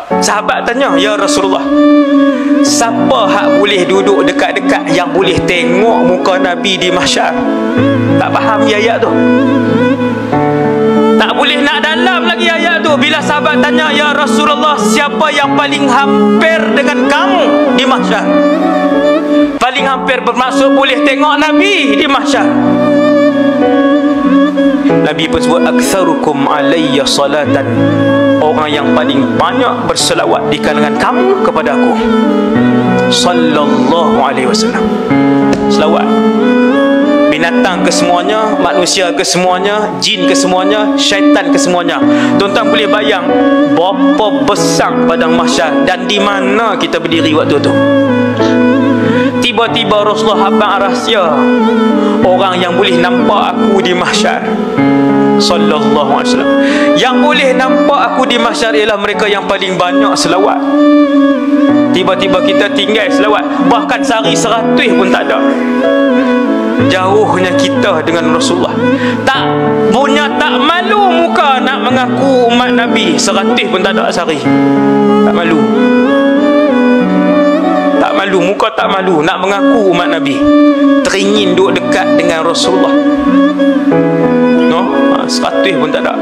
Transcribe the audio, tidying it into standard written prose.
Sahabat tanya, ya Rasulullah, siapa hak boleh duduk dekat-dekat yang boleh tengok muka Nabi di mahsyar? Tak faham ayat tu, tak boleh nak dalam lagi ayat tu. Bila sahabat tanya, ya Rasulullah, siapa yang paling hampir dengan kamu di mahsyar? Paling hampir bermaksud boleh tengok Nabi di mahsyar. Nabi pun sebut, aktsarukum alayya salatan, orang yang paling banyak berselawat di kalangan kamu kepada aku sallallahu alaihi wasallam. Selawat. Binatang ke semuanya, manusia ke semuanya, jin ke semuanya, syaitan ke semuanya. Tuan-tuan boleh bayang berapa besar padang mahsyar dan di mana kita berdiri waktu tu. Tiba-tiba Rasulullah habang rahsia orang yang boleh nampak aku di mahsyar sallallahu alaihi wasallam. Yang boleh nampak aku di mahsyar ialah mereka yang paling banyak selawat. Tiba-tiba kita tinggal selawat, bahkan sehari 100 pun tak ada. Jauhnya kita dengan Rasulullah. Tak malu muka nak mengaku umat Nabi, 100 pun tak ada sehari. Tak malu. Tak malu, muka tak malu nak mengaku umat Nabi. Teringin duduk dekat dengan Rasulullah. No, 100 pun tak ada.